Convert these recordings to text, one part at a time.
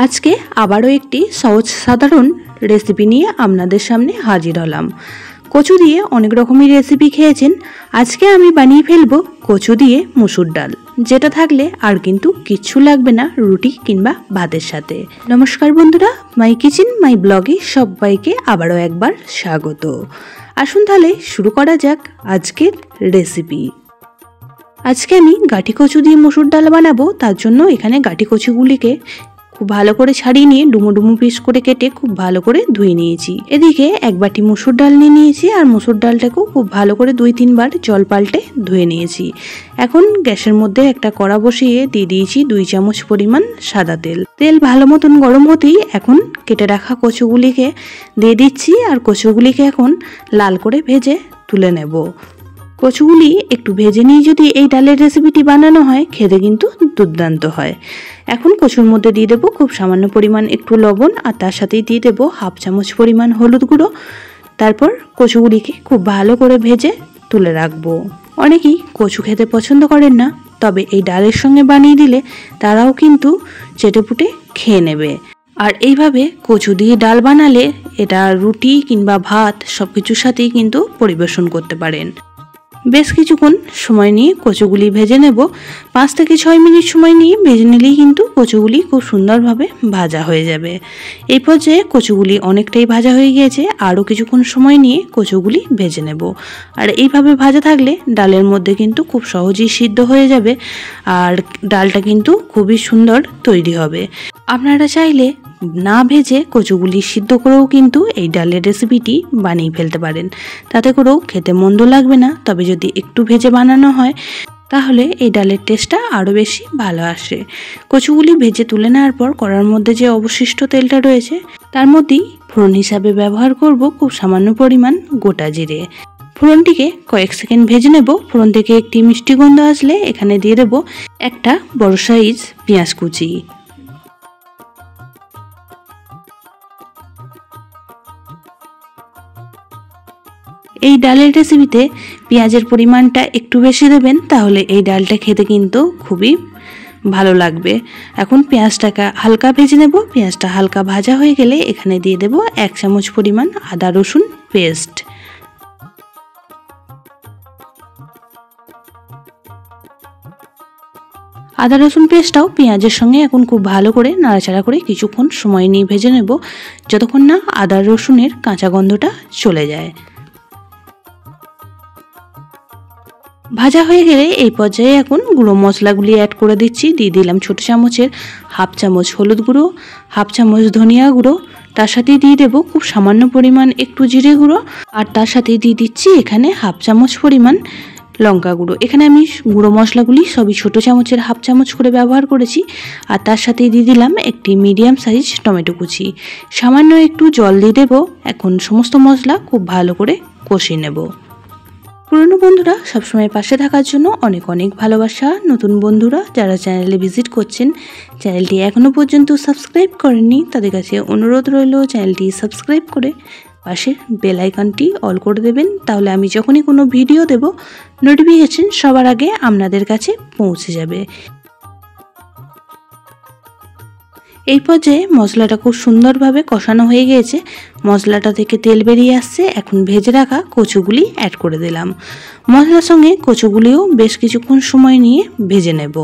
আজকে আবারও একটি সহজ সাধারণ রেসিপি নিয়ে আপনাদের সামনে হাজির হলাম। কচু দিয়ে অনেক রকমের রেসিপি খেয়েছেন, আজকে আমি বানিয়ে ফেলবো কচু দিয়ে মসুর ডাল, যেটা থাকলে আর কিন্তু কিচ্ছু লাগবে না রুটি কিংবা ভাতের সাথে। নমস্কার বন্ধুরা, মাই কিচেন মাই ব্লগে সবাইকে আবারও একবার স্বাগত। আসুন তাহলে শুরু করা যাক আজকের রেসিপি। আজকে আমি গাঁটি কচু দিয়ে মসুর ডাল বানাবো। তার জন্য এখানে গাঁটি কচুগুলিকে খুব ভালো করে ছাড়িয়ে নিয়ে ডুমো ডুমো পিস করে কেটে খুব ভালো করে ধুয়ে নিয়েছি। এদিকে এক বাটি মসুর ডাল নিয়ে নিয়েছি, আর মসুর ডালটাকেও খুব ভালো করে 2-3 বার জল পাল্টে ধুয়ে নিয়েছি। এখন গ্যাসের মধ্যে একটা কড়া বসিয়ে দিয়ে দিয়েছি 2 চামচ পরিমাণ সাদা তেল। তেল ভালো মতন গরম হতেই এখন কেটে রাখা কচুগুলিকে দিয়ে দিচ্ছি, আর কচুগুলিকে এখন লাল করে ভেজে তুলে নেব। কচুগুলি একটু ভেজে নিয়ে যদি এই ডালের রেসিপিটি বানানো হয়, খেতে কিন্তু দুর্দান্ত হয়। এখন কচুর মধ্যে দিয়ে দেবো খুব সামান্য পরিমাণ একটু লবণ, আর তার সাথেই দিয়ে দেবো 1/2 চামচ পরিমাণ হলুদ গুঁড়ো। তারপর কচুগুলিকে খুব ভালো করে ভেজে তুলে রাখবো। অনেকেই কচু খেতে পছন্দ করেন না, তবে এই ডালের সঙ্গে বানিয়ে দিলে তারাও কিন্তু চেটেপুটে খেয়ে নেবে। আর এইভাবে কচু দিয়ে ডাল বানালে এটা রুটি কিংবা ভাত সব কিছুর সাথেই কিন্তু পরিবেশন করতে পারেন। বেশ কিছুক্ষণ সময় নিয়ে কচুগুলি ভেজে নেব। 5 থেকে 6 মিনিট সময় নিয়ে ভেজে নিলেই কিন্তু কচুগুলি খুব সুন্দরভাবে ভাজা হয়ে যাবে। এই পর্যায়ে কচুগুলি অনেকটাই ভাজা হয়ে গিয়েছে, আরও কিছুক্ষণ সময় নিয়ে কচুগুলি ভেজে নেব। আর এইভাবে ভাজা থাকলে ডালের মধ্যে কিন্তু খুব সহজেই সিদ্ধ হয়ে যাবে, আর ডালটা কিন্তু খুবই সুন্দর তৈরি হবে। আপনারা চাইলে না ভেজে কচুগুলি সিদ্ধ করেও কিন্তু এই ডালের রেসিপিটি বানিয়ে ফেলতে পারেন, তাতে করেও খেতে মন্দ লাগবে না। তবে যদি একটু ভেজে বানানো হয় তাহলে এই ডালের টেস্টটা আরও বেশি ভালো আসে। কচুগুলি ভেজে তুলে নেওয়ার পর কড়ার মধ্যে যে অবশিষ্ট তেলটা রয়েছে তার মধ্যেই ফোড়ন হিসাবে ব্যবহার করব খুব সামান্য পরিমাণ গোটা জিরে। ফোড়নটিকে কয়েক সেকেন্ড ভেজে নেব। ফোড়ন থেকে একটি মিষ্টি গন্ধ আসলে এখানে দিয়ে দেব একটা বড় সাইজ পেঁয়াজ কুচি। এই ডালের রেসিপিতে পেঁয়াজের পরিমাণটা একটু বেশি দেবেন, তাহলে এই ডালটা খেতে কিন্তু খুবই ভালো লাগবে। এখন পেঁয়াজটাকে হালকা ভেজে নেব। পেঁয়াজটা হালকা ভাজা হয়ে গেলে এখানে দিয়ে দেব 1 চামচ পরিমাণ আদা রসুন পেস্ট। আদা রসুন পেস্টটাও পেঁয়াজের সঙ্গে এখন খুব ভালো করে নাড়াচাড়া করে কিছুক্ষণ সময় নিয়ে ভেজে নেব, যতক্ষণ না আদা রসুনের কাঁচা গন্ধটা চলে যায়। ভাজা হয়ে গেলে এই পর্যায়ে এখন গুঁড়ো মশলাগুলি অ্যাড করে দিচ্ছি। দিয়ে দিলাম ছোট চামচের 1/2 চামচ হলুদ গুঁড়ো, 1/2 চামচ ধনিয়া গুঁড়ো, তার সাথেই দিয়ে দেবো খুব সামান্য পরিমাণ একটু জিরে গুঁড়ো, আর তার সাথেই দিয়ে দিচ্ছি এখানে 1/2 চামচ পরিমাণ লঙ্কা গুঁড়ো। এখানে আমি গুঁড়ো মশলাগুলি সবই ছোট চামচের 1/2 চামচ করে ব্যবহার করেছি। আর তার সাথেই দিয়ে দিলাম একটি মিডিয়াম সাইজ টমেটো কুচি। সামান্য একটু জল দিয়ে দেবো। এখন সমস্ত মশলা খুব ভালো করে কষিয়ে নেব। পুরনো বন্ধুরা সবসময় পাশে থাকার জন্য অনেক অনেক ভালোবাসা। নতুন বন্ধুরা যারা চ্যানেলে ভিজিট করছেন, চ্যানেলটি এখনও পর্যন্ত সাবস্ক্রাইব করেননি, তাদের কাছে অনুরোধ রইল চ্যানেলটি সাবস্ক্রাইব করে পাশের বেল আইকনটি অল করে দেবেন। তাহলে আমি যখনই কোনো ভিডিও দেব নোটিফিকেশন সবার আগে আপনাদের কাছে পৌঁছে যাবে। এই পর্যায়ে মশলাটা খুব সুন্দরভাবে কষানো হয়ে গিয়েছে, মশলাটা থেকে তেল বেরিয়ে আসছে। এখন ভেজে রাখা কচুগুলি অ্যাড করে দিলাম। মশলার সঙ্গে কচুগুলিও বেশ কিছুক্ষণ সময় নিয়ে ভেজে নেব।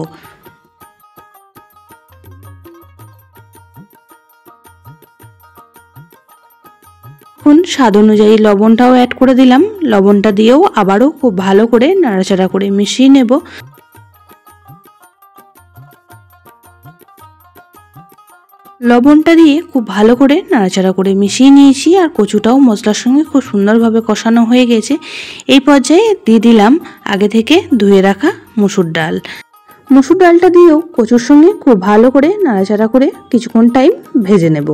এখন স্বাদ অনুযায়ী লবণটাও অ্যাড করে দিলাম। লবণটা দিয়েও আবারও খুব ভালো করে নাড়াচাড়া করে মিশিয়ে নেব। লবণটা দিয়ে খুব ভালো করে নাড়াচাড়া করে মিশিয়ে নিয়েছি, আর কচুটাও মশলার সঙ্গে খুব সুন্দরভাবে কষানো হয়ে গেছে। এই পর্যায়ে দিয়ে দিলাম আগে থেকে ধুয়ে রাখা মসুর ডাল। মসুর ডালটা দিয়েও কচুর সঙ্গে খুব ভালো করে নাড়াচাড়া করে কিছুক্ষণ টাইম ভেজে নেব।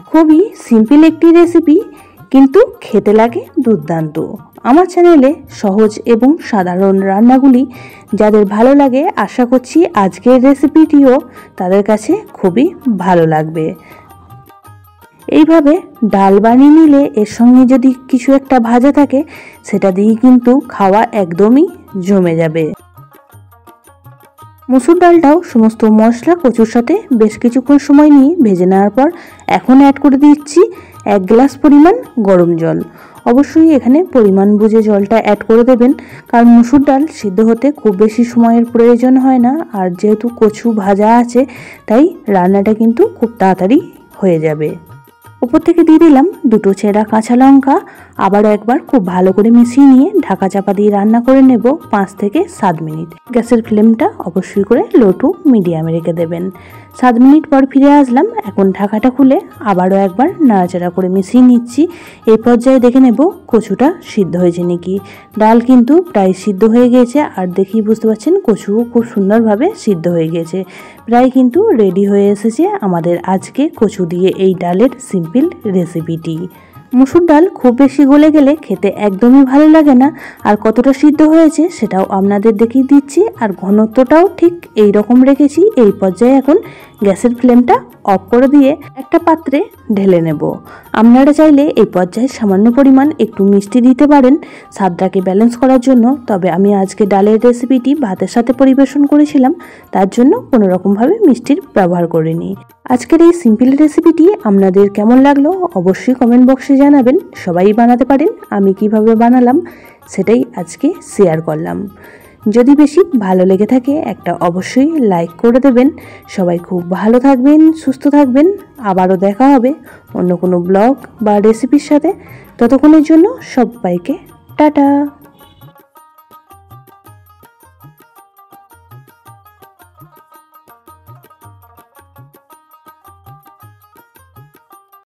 খুবই সিম্পল একটি রেসিপি, কিন্তু খেতে লাগে দুর্দান্ত। আমার চ্যানেলে সহজ এবং সাধারণ রান্নাগুলি যাদের ভালো লাগে, আশা করছি আজকের রেসিপিটিও তাদের কাছে খুবই ভালো লাগবে। এইভাবে ডাল বানিয়ে নিলে এর সঙ্গে যদি কিছু একটা ভাজা থাকে, সেটা দিয়ে কিন্তু খাওয়া একদমই জমে যাবে। মসুর ডালটাও সমস্ত মশলা কচুর সাথে বেশ কিছুক্ষণ সময় নিয়ে ভেজে নেওয়ার পর এখন অ্যাড করে দিচ্ছি 1 গ্লাস পরিমাণ গরম জল। অবশ্যই এখানে পরিমাণ বুঝে জলটা অ্যাড করে দেবেন, কারণ মসুর ডাল সিদ্ধ হতে খুব বেশি সময়ের প্রয়োজন হয় না, আর যেহেতু কচু ভাজা আছে তাই রান্নাটা কিন্তু খুব তাড়াতাড়ি হয়ে যাবে। উপর থেকে দিয়ে দিলাম 2 চেরা কাঁচা লঙ্কা। আবারও একবার খুব ভালো করে মিশিয়ে নিয়ে ঢাকা চাপা দিয়ে রান্না করে নেব 5 থেকে 7 মিনিট। গ্যাসের ফ্লেমটা অবশ্যই করে লো টু মিডিয়ামে রেখে দেবেন। 7 মিনিট পর ফিরে আসলাম। এখন ঢাকাটা খুলে আবারও একবার নাড়াচাড়া করে মিশিয়ে নিচ্ছি। এই পর্যায়ে দেখে নেব কচুটা সিদ্ধ হয়েছে নাকি। ডাল কিন্তু প্রায় সিদ্ধ হয়ে গেছে, আর দেখেই বুঝতে পারছেন কচুও খুব সুন্দরভাবে সিদ্ধ হয়ে গেছে। প্রায় কিন্তু রেডি হয়ে এসেছে আমাদের আজকে কচু দিয়ে এই ডালের সিম্পল রেসিপিটি। মসুর ডাল খুব বেশি গলে গেলে খেতে একদমই ভালো লাগে না, আর কতটা সিদ্ধ হয়েছে সেটাও আপনাদের দেখিয়ে দিচ্ছি, আর ঘনত্বটাও ঠিক এই রকম রেখেছি। এই পর্যায়ে এখন গ্যাসের ফ্লেমটা অফ করে দিয়ে একটা পাত্রে ঢেলে নেব। আপনারা চাইলে এই পর্যায়ে সামান্য পরিমাণ একটু মিষ্টি দিতে পারেন স্বাদটাকে ব্যালেন্স করার জন্য, তবে আমি আজকে ডালের রেসিপিটি ভাতের সাথে পরিবেশন করেছিলাম, তার জন্য কোনো রকমভাবে মিষ্টির ব্যবহার করিনি। আজকের এই সিম্পল রেসিপিটি আপনাদের কেমন লাগলো অবশ্যই কমেন্ট বক্সে জানাবেন। সবাই বানাতে পারেন, আমি কিভাবে বানালাম সেটাই আজকে শেয়ার করলাম। যদি বেশি ভালো লেগে থাকে একটা অবশ্যই লাইক করে দেবেন। সবাই খুব ভালো থাকবেন, সুস্থ থাকবেন। আবারও দেখা হবে অন্য কোনো ব্লগ বা রেসিপির সাথে। ততক্ষণের জন্য সবাইকে টাটা।